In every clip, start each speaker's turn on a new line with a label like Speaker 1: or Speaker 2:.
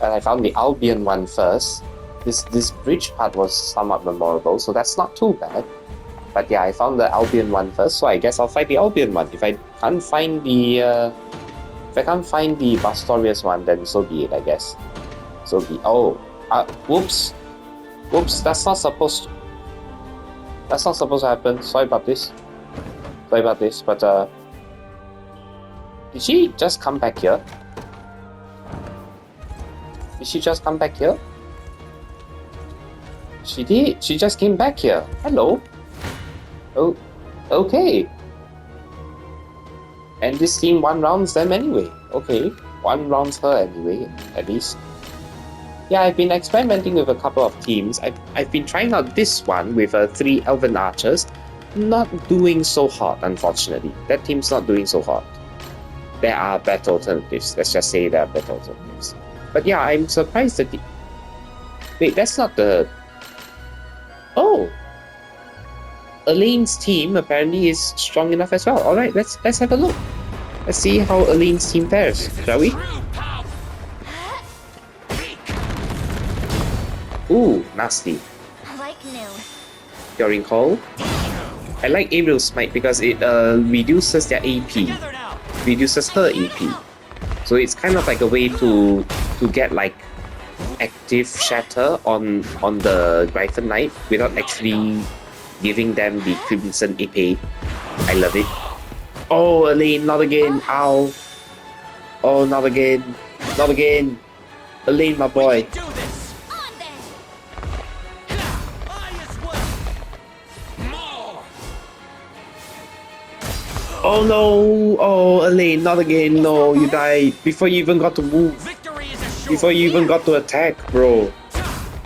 Speaker 1: But I found the Albion one first. This bridge part was somewhat memorable, so that's not too bad. But yeah, I found the Albion one first, so I guess I'll fight the Albion one. If I can't find the Bastorius one, then so be it, I guess. So be whoops, that's not supposed to happen. Sorry about this. But did she just come back here? Did she just come back here? She did. She just came back here. Hello. Oh, okay. And this team one rounds them anyway. Okay, one rounds her anyway, at least. Yeah, I've been experimenting with a couple of teams. I've been trying out this one with 3 Elven Archers. Not doing so hot, unfortunately. That team's not doing so hot. There are better alternatives. Let's just say there are better alternatives. But yeah, I'm surprised that wait, that's not the... Oh! Elaine's team apparently is strong enough as well. Alright, let's have a look. Let's see how Elaine's team fares, shall we? Ooh, nasty.
Speaker 2: I like new.
Speaker 1: Curing Call. I like Ariel's Smite because it reduces their AP. Reduces her AP. So it's kind of like a way to get like active shatter on the Gryphon Knight without actually giving them the Crimson AP. I love it. Oh, Elaine, not again. Ow. Oh, not again. Not again. Elaine, my boy. Oh no! Oh, Elaine, not again. No, you died before you even got to move. Before you even got to attack, bro.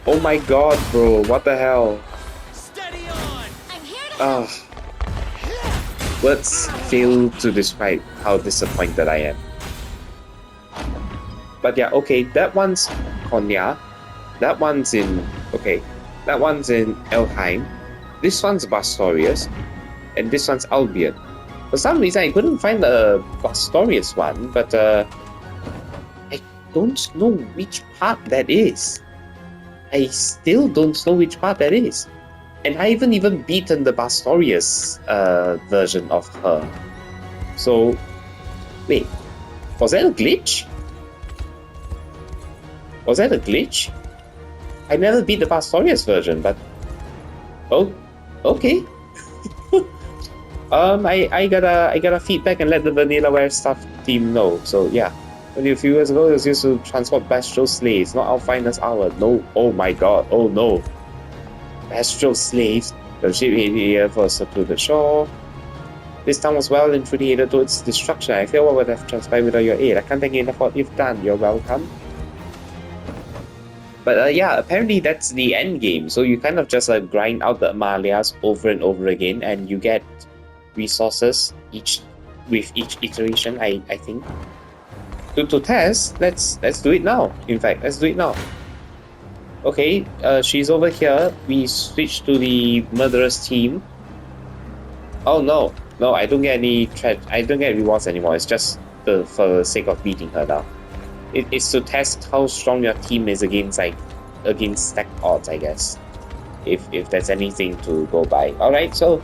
Speaker 1: Oh my god, bro. What the hell? Ah. Words fail to describe how disappointed I am. But yeah, okay, that one's Konya. That one's in... Okay. That one's in Elheim. This one's Bastorius. And this one's Albion. For some reason, I couldn't find the Bastorius one, but I don't know which part that is. I still don't know which part that is. And I haven't even beaten the Bastorius version of her. So, wait, was that a glitch? Was that a glitch? I never beat the Bastorius version, but... Oh, okay. I gotta feedback and let the Vanillaware Stuff team know. So yeah, only a few years ago it was used to transport Bestial Slaves, not our finest hour. No, oh my god, oh no. Bestial Slaves, the ship here first to the shore. This town was well and truly headed towards destruction. I feel what would have transpired without your aid. I can't thank you enough for what you've done. You're welcome. But yeah, apparently that's the end game. So you kind of just grind out the Amalias over and over again, and you get resources with each iteration. I think to test. Let's do it now. In fact, let's do it now. Okay, she's over here. We switch to the murderous team. Oh no, I don't get any I don't get rewards anymore. It's just for the sake of beating her now. It's to test how strong your team is against stacked odds, I guess. If there's anything to go by. Alright, so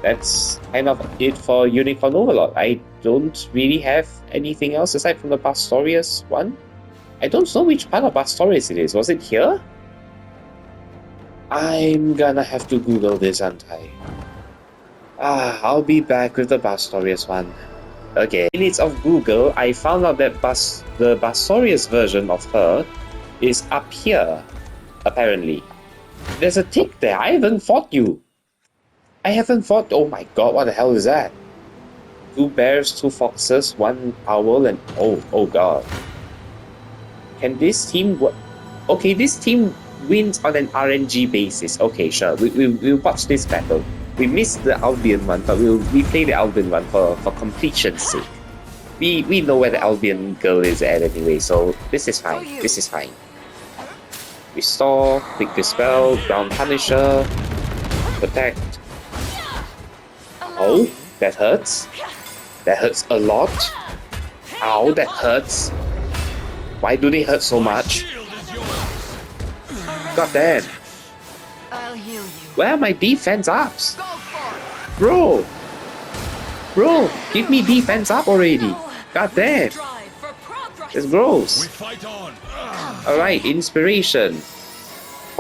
Speaker 1: that's kind of it for Unicorn Overlord. I don't really have anything else aside from the Bastorius one. I don't know which part of Bastorius it is. Was it here? I'm gonna have to Google this, aren't I? I'll be back with the Bastorius one. Okay, in minutes of Google, I found out that the Bastorius version of her is up here, apparently. There's a tick there. I haven't fought you. I haven't fought... Oh my god, what the hell is that? 2 bears, 2 foxes, 1 owl, and... Oh god. Can this team... Okay, this team wins on an RNG basis. Okay, sure. We'll watch this battle. We missed the Albion one, but we'll replay the Albion one for completion's sake. We know where the Albion girl is at anyway, so this is fine. This is fine. Restore, Quick Dispel, Ground Punisher, Protect. Oh, that hurts. That hurts a lot. Ow, that hurts. Why do they hurt so much? God damn.
Speaker 2: I'll heal you.
Speaker 1: Where are my defense ups?
Speaker 2: Go for it.
Speaker 1: Bro! Bro, give me defense up already. God damn.
Speaker 2: Strive for progress.
Speaker 1: It's gross.
Speaker 3: We fight on.
Speaker 1: Alright, inspiration.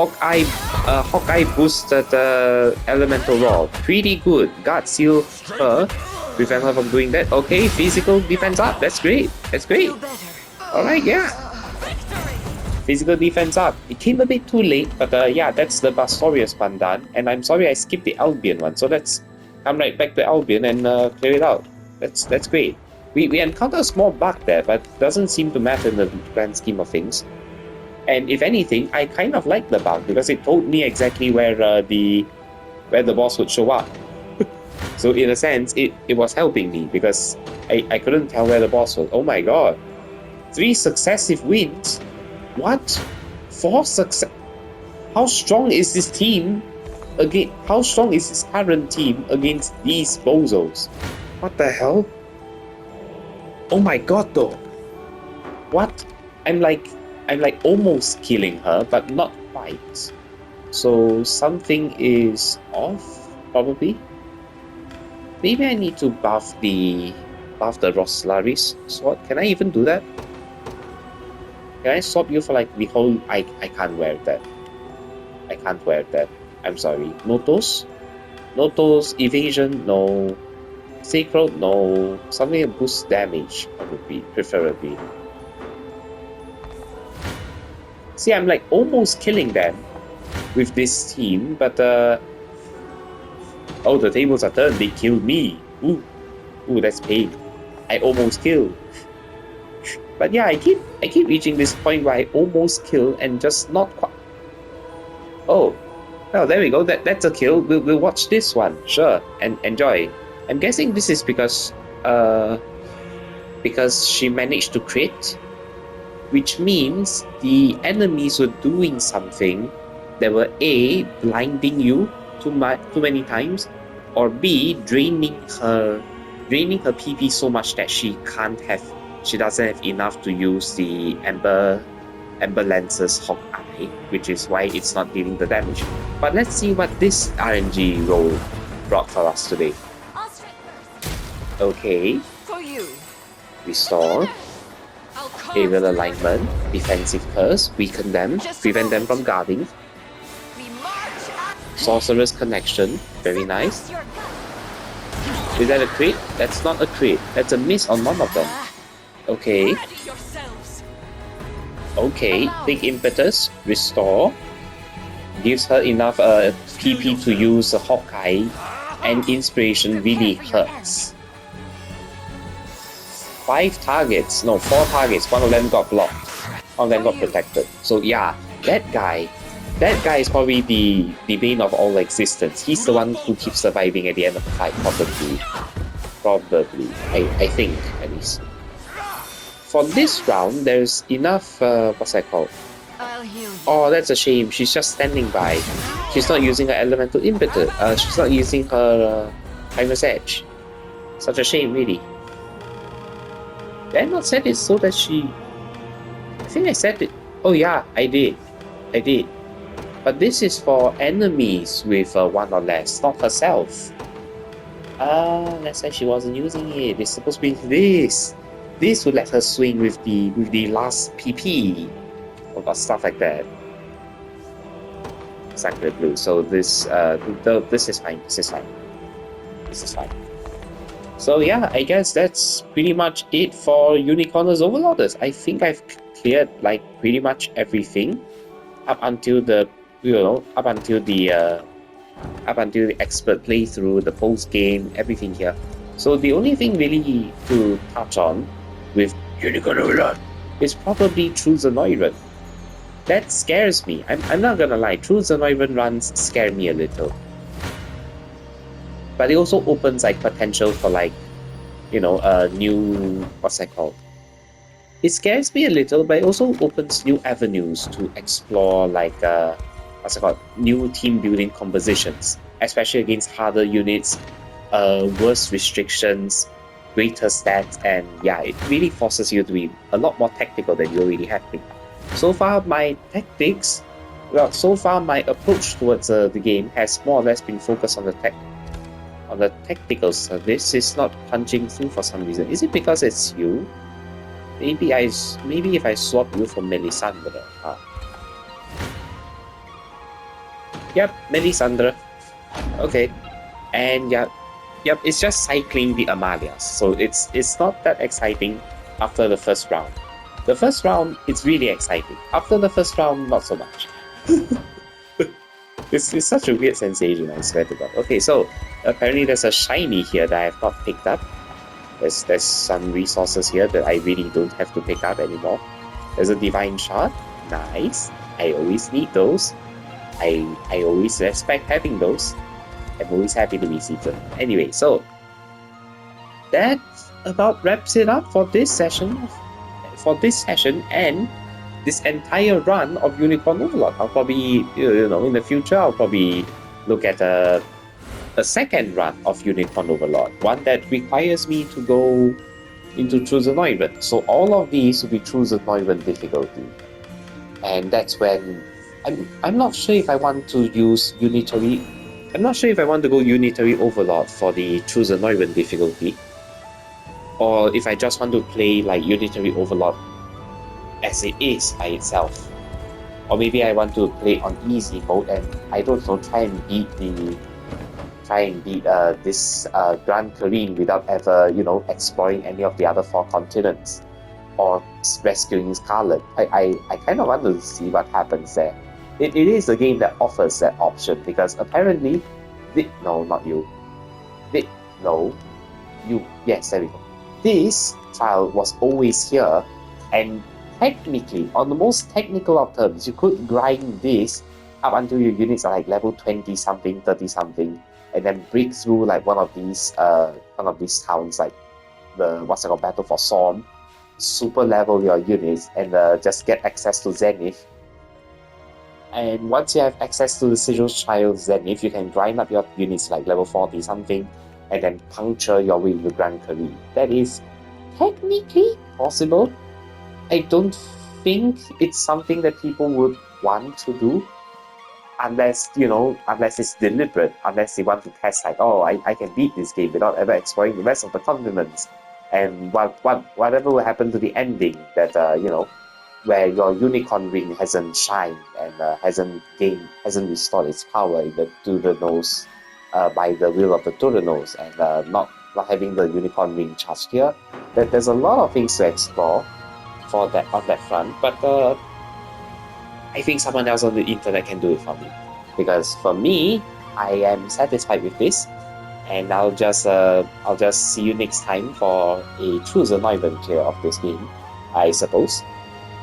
Speaker 1: Hawkeye boosted elemental roar. Pretty good. God seal her. Prevent her from doing that. Okay, physical defense up. That's great. That's great.
Speaker 2: Feel better.
Speaker 1: Alright, yeah.
Speaker 2: Victory.
Speaker 1: Physical defense up. It came a bit too late, but yeah, that's the Bastorius one done. And I'm sorry I skipped the Albion one, so let's come right back to Albion and clear it out. That's great. We encountered a small bug there, but doesn't seem to matter in the grand scheme of things. And if anything, I kind of like the bug because it told me exactly where the boss would show up. So in a sense, it was helping me because I couldn't tell where the boss was. Oh my god. 3 successive wins? What? 4 success? How strong is this team how strong is this current team against these bozos? What the hell? Oh my god though. What? I'm like almost killing her, but not quite. So something is off, probably. Maybe I need to buff the Roslaris sword. Can I even do that? Can I swap you for like the whole... I can't wear that. I can't wear that. I'm sorry. Notos? Notos, evasion, no. Sacred, no. Something that boosts damage, probably, preferably. See, I'm like almost killing them with this team, but oh, the tables are turned. They killed me. Ooh, that's pain. I almost killed. But yeah, I keep reaching this point where I almost kill and just not quite. Oh, there we go. That's a kill. We'll watch this one, sure, and enjoy. I'm guessing this is because she managed to crit, which means the enemies were doing something that were A, blinding you too many times, or B, draining her PP so much that she doesn't have enough to use the Ember Lance's Hawkeye, which is why it's not dealing the damage. But let's see what this RNG roll brought for us today.
Speaker 2: I'll strike first.
Speaker 1: Okay,
Speaker 2: For you.
Speaker 1: restore,
Speaker 2: I'll carve
Speaker 1: aerial alignment, defensive curse, weaken them, prevent them from guarding,
Speaker 2: We march at
Speaker 1: sorcerer's connection, very nice.
Speaker 2: your gun.
Speaker 1: Is that a crit? That's not a crit, that's a miss on one of them. Okay,
Speaker 2: Ready yourselves.
Speaker 1: okay, big impetus, restore, gives her enough PP to use a Hawkeye, and inspiration really hurts. 4 targets, one of them got blocked, one of them got protected. So yeah, that guy is probably the bane of all existence. He's the one who keeps surviving at the end of the fight, probably, I think, at least. For this round, there's enough, what's that called?
Speaker 2: I'll heal you.
Speaker 1: Oh, that's a shame. She's just standing by. She's not using her elemental impetus. She's not using her Timer's Edge. Such a shame, really. Did I not set it so that she... I think I set it... Oh yeah, I did. But this is for enemies with 1 or less, not herself. Let's say she wasn't using it. It's supposed to be this. This would let her swing with the last PP. Or stuff like that. Sacred blue. So this is fine. This is fine. So yeah, I guess that's pretty much it for Unicorners Overlorders. I think I've cleared like pretty much everything up until the expert playthrough, the post game, everything here. So the only thing really to touch on with Unicorn Overlord is probably True Zenoiran. That scares me. I'm not gonna lie, True Zenoiran runs scare me a little. But it also opens like potential for like, new, what's that called? It scares me a little, but it also opens new avenues to explore like, new team building compositions, especially against harder units, worse restrictions, greater stats, and yeah, it really forces you to be a lot more tactical than you already have been. So far, my tactics, well, so far my approach towards the game has more or less been focused on the tactical service. It's not punching through for some reason. Is it because it's you? Maybe if I swap you for Melisandre. Yep, Melisandre. Okay, and yep, it's just cycling the Amalias. So it's not that exciting after the first round. The first round, it's really exciting. After the first round, not so much. It's such a weird sensation, I swear to God. Okay, so apparently there's a shiny here that I have not picked up. There's some resources here that I really don't have to pick up anymore. There's a divine shard. Nice. I always need those. I always respect having those. I'm always happy to receive them. Anyway, so that about wraps it up for this session. And this entire run of Unicorn Overlord. I'll probably, in the future, I'll probably look at a second run of Unicorn Overlord, one that requires me to go into Truseneuven. So all of these will be Truseneuven difficulty. And that's when I'm not sure if I want to use unitary. I'm not sure if I want to go unitary Overlord for the Truseneuven difficulty, or if I just want to play like unitary Overlord as it is by itself. Or maybe I want to play on easy mode and I don't know, try and beat this Grand Kareen without ever, exploring any of the other 4 continents or rescuing Scarlet. I kind of want to see what happens there. It is a game that offers that option because apparently, yes, there we go. This trial was always here, and technically, on the most technical of terms, you could grind this up until your units are like level 20 something, 30 something, and then break through like one of these towns, like the Battle for Storm, super level your units, and just get access to Zenith. And once you have access to the Sigil Child Zenith, you can grind up your units like level 40 something, and then puncture your way to Grand Kareen. That is technically possible. I don't think it's something that people would want to do unless it's deliberate, unless they want to test like, oh, I can beat this game without ever exploring the rest of the continents. And whatever will happen to the ending that, where your unicorn ring hasn't shined and hasn't restored its power in the Turanos by the will of the Turanos, and not having the unicorn ring charged here. There's a lot of things to explore on that front, but I think someone else on the internet can do it for me, because for me, I am satisfied with this, and I'll just see you next time for a Truseneuven clear of this game, I suppose,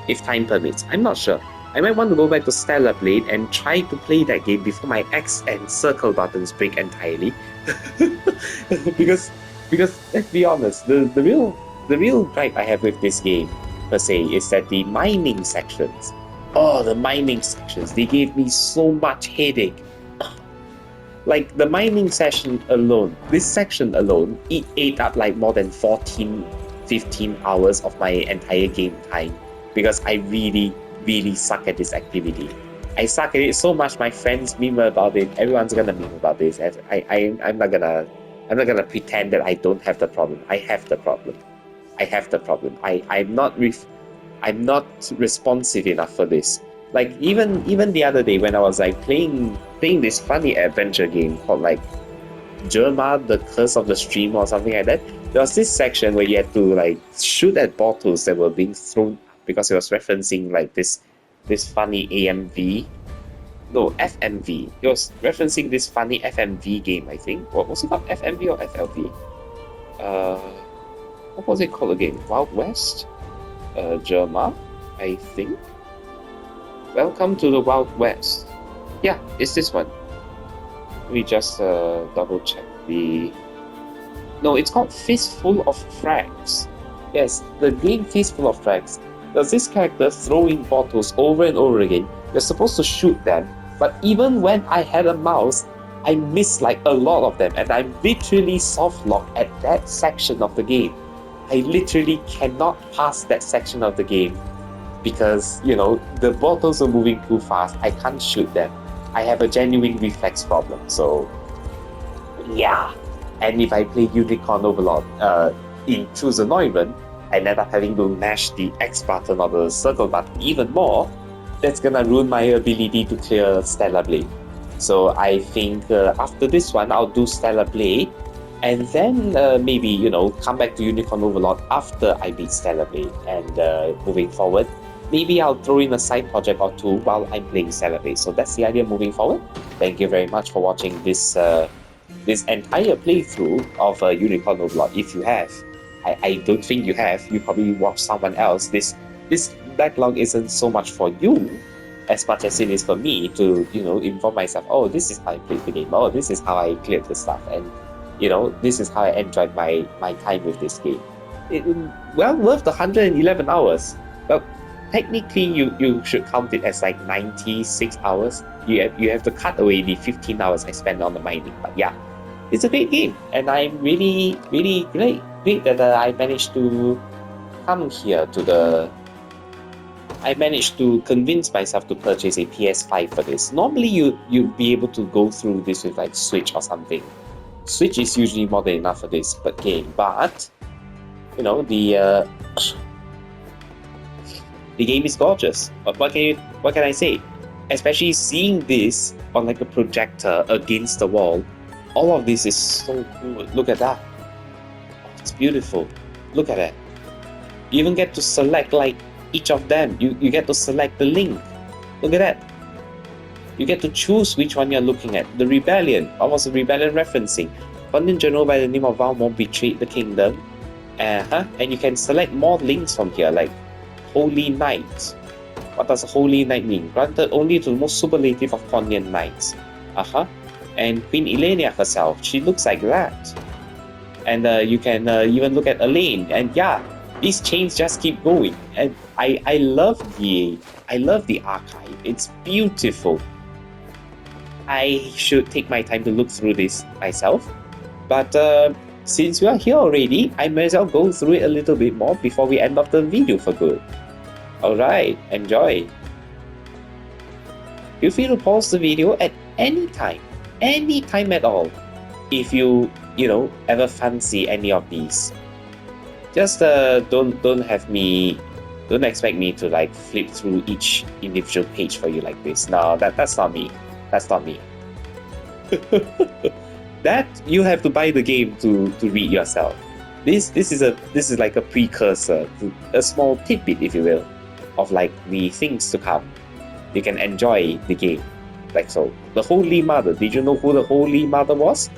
Speaker 1: if time permits. I'm not sure. I might want to go back to Stellar Blade and try to play that game before my X and circle buttons break entirely, because let's be honest, the real gripe I have with this game per se is that the mining sections, they gave me so much headache. Like the mining section alone, this section alone, it ate up like more than 14, 15 hours of my entire game time, because I really, really suck at this activity. I suck at it so much, my friends meme about it, everyone's gonna meme about this. I'm not gonna pretend that I don't have the problem. I have the problem. I'm not responsive enough for this. Like even the other day when I was like playing this funny adventure game called like Jerma, the Curse of the Stream or something like that, there was this section where you had to like shoot at bottles that were being thrown because it was referencing like this funny FMV. It was referencing this funny FMV game, I think. What was it called? FMV or FLV? What was it called again? Wild West? Jerma, I think. Welcome to the Wild West. Yeah, it's this one. Let me just double check the... No, it's called Fistful of Frags. Yes, the game Fistful of Frags. There's this character throwing bottles over and over again. You're supposed to shoot them, but even when I had a mouse, I missed like a lot of them, and I'm literally soft locked at that section of the game. I literally cannot pass that section of the game because, you know, the bottles are moving too fast. I can't shoot them. I have a genuine reflex problem. So, yeah. And if I play Unicorn Overlord in Choose Annoyment, I end up having to mash the X button or the circle button even more, that's gonna ruin my ability to clear Stellar Blade. So I think after this one, I'll do Stellar Blade, and then maybe, you know, come back to Unicorn Overlord after I beat Stellar Blade. And moving forward, maybe I'll throw in a side project or two while I'm playing Stellar Blade. So that's the idea moving forward. Thank you very much for watching this this entire playthrough of Unicorn Overlord. If you have, I don't think you have. You probably watched someone else. This backlog isn't so much for you as much as it is for me to, you know, inform myself, oh, this is how I played the game, oh, this is how I cleared the stuff, and, you know, this is how I enjoyed my time with this game. Well worth the 111 hours. Well, technically you should count it as like 96 hours. You have to cut away the 15 hours I spent on the mining, but yeah, it's a great game, and I'm really great that I managed to come here to the I managed to convince myself to purchase a PS5 for this. Normally, you'd be able to go through this with like Switch or something. Switch is usually more than enough for this game, but you know, the game is gorgeous. But what can I say? Especially seeing this on like a projector against the wall, all of this is so good. Look at that. It's beautiful. Look at it. You even get to select like each of them. You get to select the link. Look at that. You get to choose which one you're looking at. The Rebellion. What was the Rebellion referencing? One general by the name of Valmont betrayed the kingdom. And you can select more links from here, like Holy Knight. What does Holy Knight mean? Granted only to the most superlative of Cornian knights. And Queen Elenia herself. She looks like that. And you can even look at Elaine. And yeah, these chains just keep going, and I love the archive. It's beautiful. I should take my time to look through this myself, but since we are here already, I may as well go through it a little bit more before we end off the video for good. Alright, enjoy. Feel free to pause the video at any time at all, if you know, ever fancy any of these. Just don't expect me to like flip through each individual page for you like this. No, that's not me. That's not me. That you have to buy the game to read yourself. This is like a precursor, to a small tidbit, if you will, of like the things to come. You can enjoy the game, like so. The Holy Mother. Did you know who the Holy Mother was?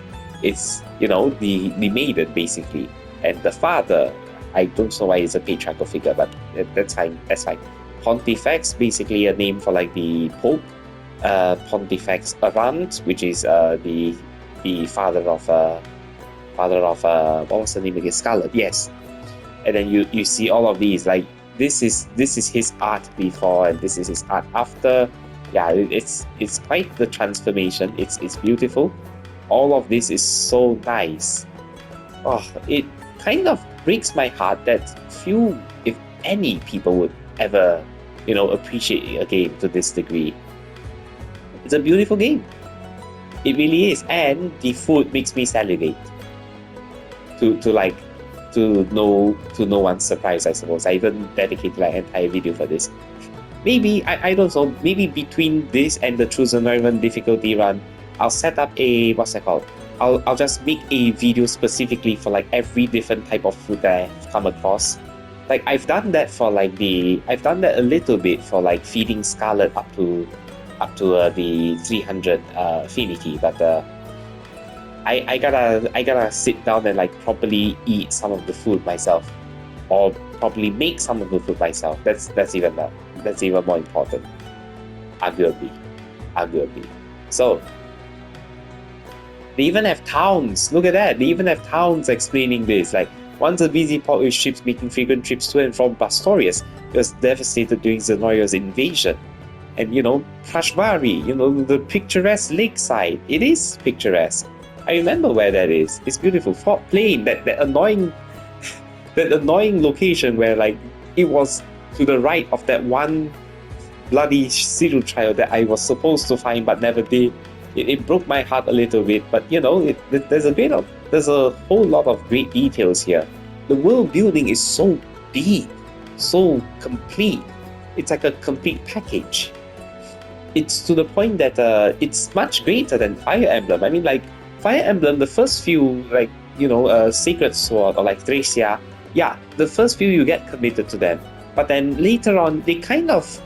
Speaker 1: It's, you know, the maiden basically, and the father. I don't know why it's a patriarchal figure, but that's fine. That's fine. Pontifex, basically a name for like the Pope. Pontifex Arant, which is the father of what was the name again? Scarlet. Yes. And then you see all of these, like this is his art before, and this is his art after. Yeah, it's quite the transformation. It's beautiful. All of this is so nice. Oh, it kind of breaks my heart that few, if any, people would ever, you know, appreciate a game to this degree. It's a beautiful game. It really is, and the food makes me salivate. To no one's surprise, I suppose. I even dedicated like an entire video for this. Maybe I don't know. Maybe between this and the Choose Environment difficulty run, I'll set up a what's that called? I'll just make a video specifically for like every different type of food that I've come across. Like I've done that a little bit for like feeding Scarlet up to the 300 affinity, but I gotta sit down and like properly eat some of the food myself, or probably make some of the food myself. That's even more important, arguably. So they even have towns. Look at that. They even have towns explaining this. Like, once a busy port with ships making frequent trips to and from Pastorius, it was devastated during Zenoria's invasion. and Prashvari, the picturesque lakeside. It is picturesque. I remember where that is. It's beautiful. Fort Plain, that annoying location where like it was to the right of that one bloody Cyril trial that I was supposed to find but never did. It broke my heart a little bit, but there's a whole lot of great details here. The world building is so deep, so complete. It's like a complete package. It's to the point that it's much greater than Fire Emblem. I mean, like Fire Emblem, the first few, like Sacred Sword or like Thracia, yeah, the first few you get committed to them, but then later on they kind of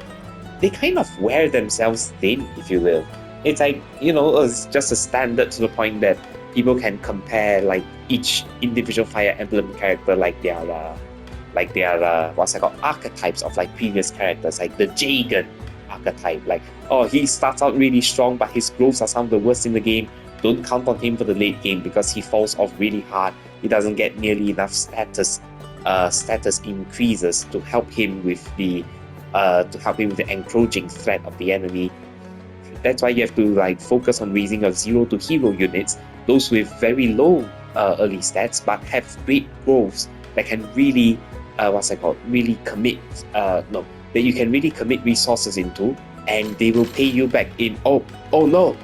Speaker 1: wear themselves thin, if you will. It's like it's just a standard to the point that people can compare like each individual Fire Emblem character like their what's that called, archetypes of like previous characters, like the Jagan archetype. Like, oh, he starts out really strong, but his growths are some of the worst in the game. Don't count on him for the late game because he falls off really hard. He doesn't get nearly enough status increases to help him with the encroaching threat of the enemy. That's why you have to like focus on raising your 0 to hero units, those with very low early stats but have great growths that can really really commit that you can really commit resources into, and they will pay you back in oh no,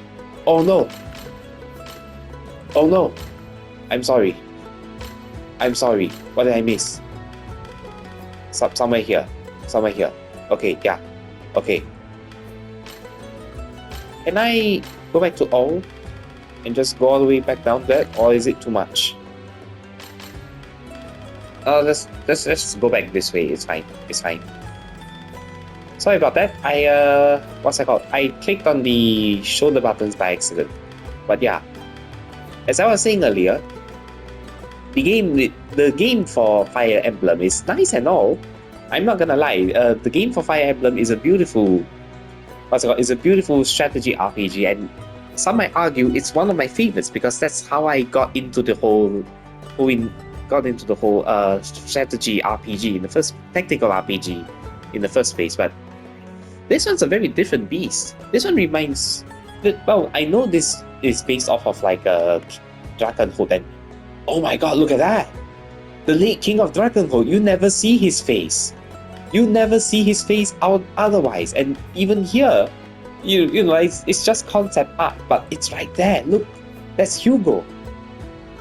Speaker 1: I'm sorry, what did I miss? Somewhere here. Okay, yeah, okay. Can I go back to all and just go all the way back down there, or is it too much? Let's go back this way. It's fine. Sorry about that. I clicked on the shoulder buttons by accident. But yeah, as I was saying earlier, the game for Fire Emblem is nice and all. I'm not gonna lie. The game for Fire Emblem is a beautiful strategy RPG, and some might argue it's one of my favorites because that's how I got into the whole strategy RPG tactical RPG in the first place. But this one's a very different beast. This one reminds, well, I know this is based off of like Dragonhood, and oh my god, look at that! The late king of Dragonhood, you never see his face. You never see his face out otherwise, and even here, it's just concept art, but it's right there. Look, that's Hugo.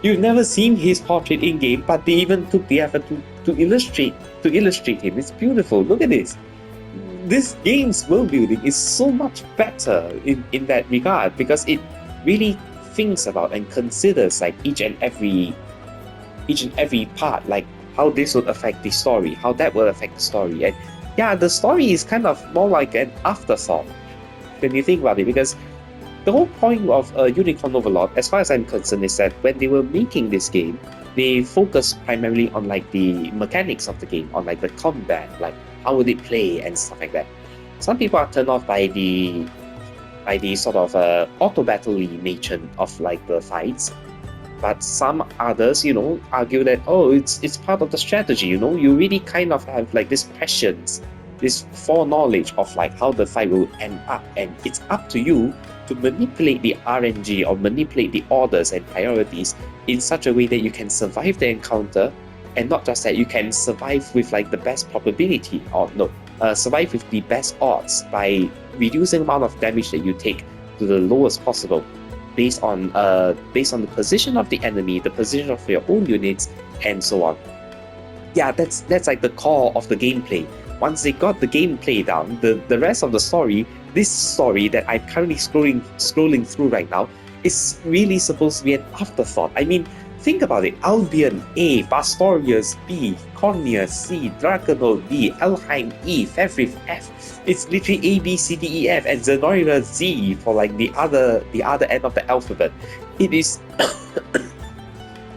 Speaker 1: You've never seen his portrait in game, but they even took the effort to illustrate him. It's beautiful. Look at this. This game's world building is so much better in that regard because it really thinks about and considers like each and every part, like how this would affect the story, how that will affect the story. And yeah, the story is kind of more like an afterthought when you think about it, because the whole point of Unicorn Overlord, as far as I'm concerned, is that when they were making this game, they focused primarily on like the mechanics of the game, on like the combat, like how would it play and stuff like that. Some people are turned off by the sort of auto battle-y nature of like the fights, but some others, argue that it's part of the strategy. You really kind of have like this prescience, this foreknowledge of like how the fight will end up, and it's up to you to manipulate the RNG or manipulate the orders and priorities in such a way that you can survive the encounter, and not just that, you can survive with like the best probability, or survive with the best odds by reducing the amount of damage that you take to the lowest possible, based on the position of the enemy, the position of your own units, and so on. Yeah, that's like the core of the gameplay. Once they got the gameplay down, the rest of the story, this story that I'm currently scrolling through right now, is really supposed to be an afterthought. I mean, think about it. Albion A, Bastorius B, Cornea C, Dragonode D, Elheim E, Fefrith F. It's literally A, B, C, D, E, F, and Zenora Z for like the other end of the alphabet. It is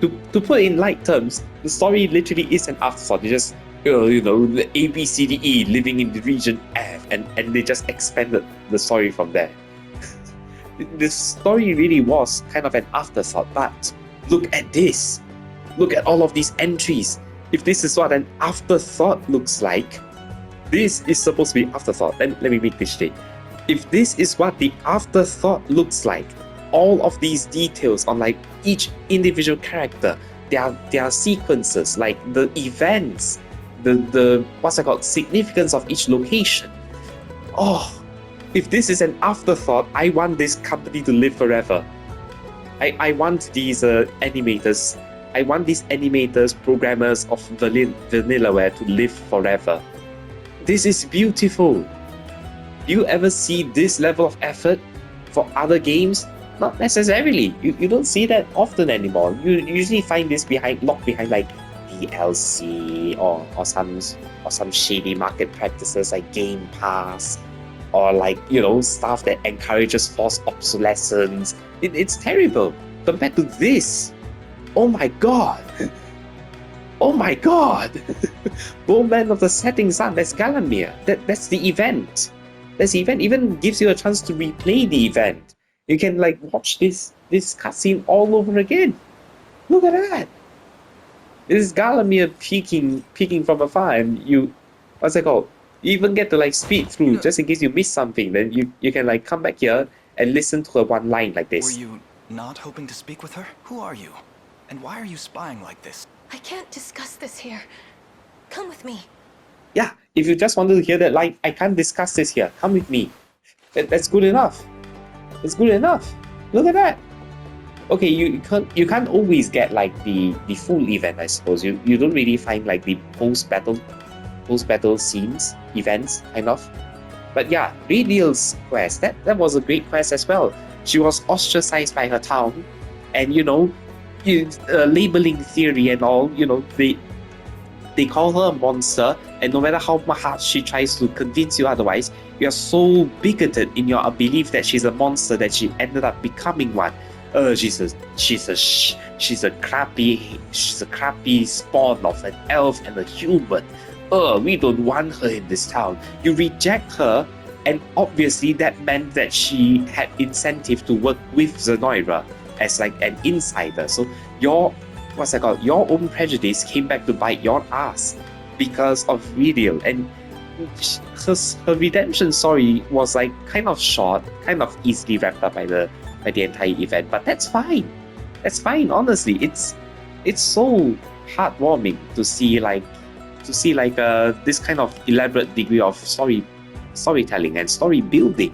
Speaker 1: to put it in light terms, the story literally is an afterthought. You just the A, B, C, D, E living in the region F, and they just expanded the story from there. This story really was kind of an afterthought, but look at this. Look at all of these entries. If this is what an afterthought looks like, this is supposed to be afterthought. Let me make this straight. If this is what the afterthought looks like, all of these details on like each individual character, their sequences, like the events, the what's it called, significance of each location. Oh, if this is an afterthought, I want this company to live forever. I want these animators. I want these animators, programmers of Vanillaware to live forever. This is beautiful. Do you ever see this level of effort for other games? Not necessarily. You don't see that often anymore. You usually find this locked behind like DLC or some shady market practices like Game Pass, or like, you know, stuff that encourages forced obsolescence. It's terrible compared to this. Oh my god. Oh my god. Bowman of the Setting Sun, that's Galamir. That's the event. That's the event. Even gives you a chance to replay the event. You can like watch this cutscene all over again. Look at that. This is Galamir peeking from afar, and you, what's it called? You even get to like speed through just in case you miss something. Then you can like come back here and listen to her one line like this.
Speaker 3: Were you not hoping to speak with her? Who are you? And why are you spying like this?
Speaker 2: I can't discuss this here. Come with me.
Speaker 1: Yeah, if you just wanted to hear that line, I can't discuss this here. Come with me. That's good enough. It's good enough. Look at that. Okay, you can't always get like the full event, I suppose. You don't really find like the post battle scenes, events, kind of. But yeah, Radial's quest, that was a great quest as well. She was ostracized by her town, and you know, labeling theory and all, you know, they call her a monster, and no matter how hard she tries to convince you otherwise, you are so bigoted in your belief that she's a monster that she ended up becoming one. She's a crappy spawn of an elf and a human. We don't want her in this town. You reject her, and obviously that meant that she had incentive to work with Zenoira as like an insider. So your own prejudice came back to bite your ass because of Radial, and her redemption story was like kind of short, kind of easily wrapped up by the entire event. But that's fine. That's fine. Honestly, it's so heartwarming to see this kind of elaborate degree of storytelling and story building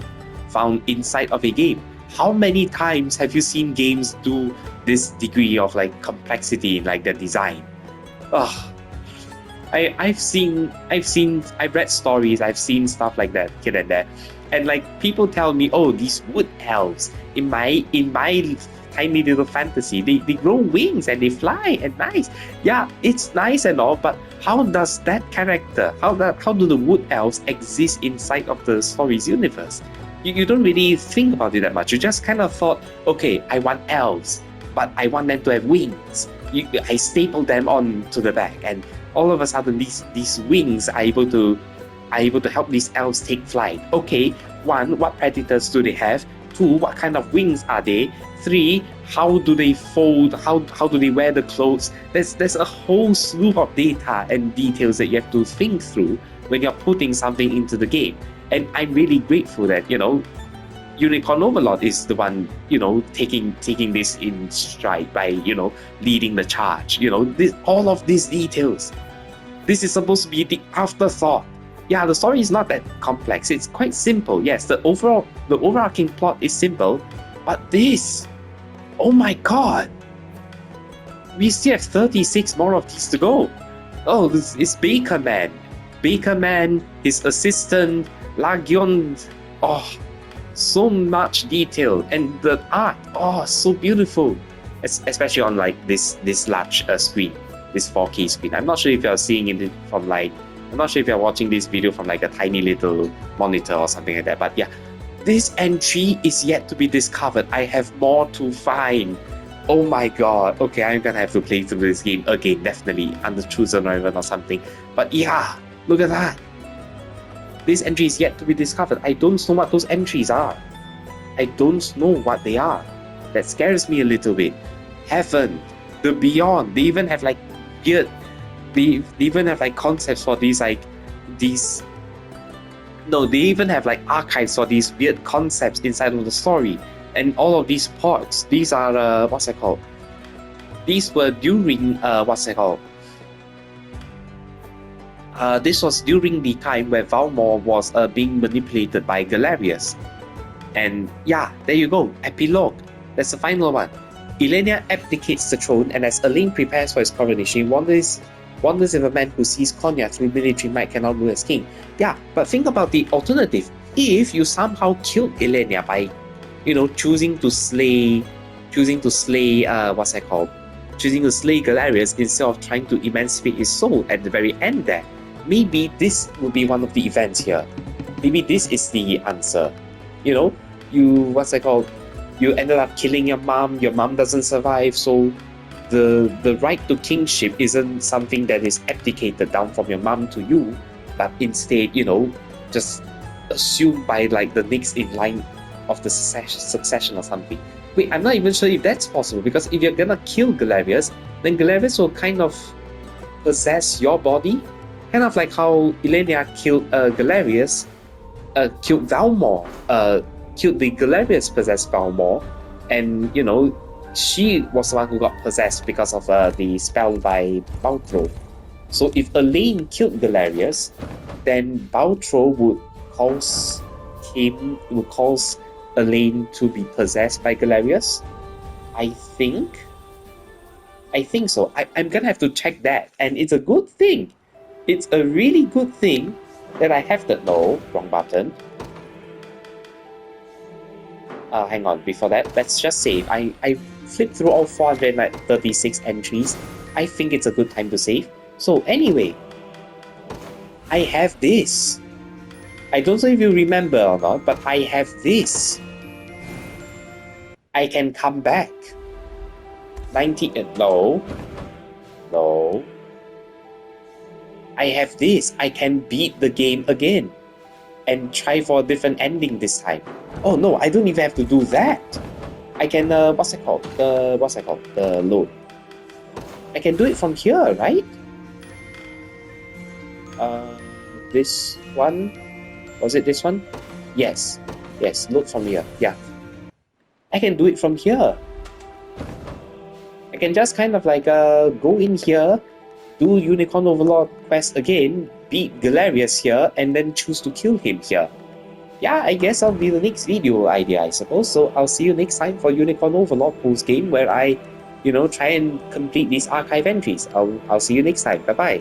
Speaker 1: found inside of a game. How many times have you seen games do this degree of like complexity in like the design? I've read stories, I've seen stuff like that here and there, and like people tell me, oh, these wood elves in my tiny little fantasy, they grow wings and they fly and nice. Yeah, it's nice and all, but how does that character, how do the wood elves exist inside of the story's universe? You don't really think about it that much. You just kind of thought, okay, I want elves, but I want them to have wings. I staple them on to the back, and all of a sudden these wings are able to help these elves take flight. Okay, 1, what predators do they have? 2, what kind of wings are they? 3, how do they fold? How do they wear the clothes? There's a whole slew of data and details that you have to think through when you're putting something into the game. And I'm really grateful that, you know, Unicorn Overlord is the one, you know, taking this in stride by, you know, leading the charge. You know, all of these details. This is supposed to be the afterthought. Yeah, the story is not that complex. It's quite simple. Yes, the overarching plot is simple, but this, oh my god, we still have 36 more of these to go. Oh, this is Baker Man, his assistant, Lagion. Oh, so much detail, and the art, oh, so beautiful, especially on like this large screen, this 4K screen. I'm not sure if you're seeing it from like, I'm not sure if you're watching this video from like a tiny little monitor or something like that, but yeah, this entry is yet to be discovered. I have more to find. Oh my god. Okay, I'm gonna have to play through this game again, definitely, under Chosen Rival or something. But yeah, look at that. This entry is yet to be discovered. I don't know what those entries are. I don't know what they are. That scares me a little bit. Heaven, the Beyond, they even have like weird, they even have like concepts for these No, they even have like archives for these weird concepts inside of the story. And all of these ports, these are, what's it called? These were during, what's it called? This was during the time where Valmore was being manipulated by Galerius. And yeah, there you go, epilogue. That's the final one. Ilenia abdicates the throne, and as Elaine prepares for his coronation, wonders if a man who sees Konya through military might cannot rule as king. Yeah, but think about the alternative. If you somehow killed Ilenia by, choosing to slay, what's that called? Choosing to slay Galerius instead of trying to emancipate his soul at the very end there. Maybe this will be one of the events here. Maybe this is the answer. You ended up killing your mom doesn't survive, so the right to kingship isn't something that is abdicated down from your mom to you, but instead, just assumed by like the next in line of the succession or something. Wait, I'm not even sure if that's possible, because if you're gonna kill Galerius, then Galerius will kind of possess your body, kind of like how Ilenia killed Galerius, killed Valmore, killed the Galerius possessed Valmore, and she was the one who got possessed because of the spell by Bautro. So if Elaine killed Galerius, then Bautro would cause Elaine to be possessed by Galerius. I think so. I'm gonna have to check that, and it's a good thing. It's a really good thing that I have that. No, wrong button. Hang on, before that, let's just save. I flipped through all 436 entries. I think it's a good time to save. So anyway, I have this. I don't know if you remember or not, but I have this. I can come back. 90, no. I have this. I can beat the game again and try for a different ending this time. Oh no, I don't even have to do that. I can, what's it called? The load. I can do it from here, right? This one? Was it this one? Yes, load from here, yeah. I can do it from here. I can just kind of like go in here, do Unicorn Overlord quest again, beat Galerius here, and then choose to kill him here. Yeah, I guess that'll be the next video idea, I suppose. So I'll see you next time for Unicorn Overlord post game, where I, try and complete these archive entries. I'll see you next time. Bye bye.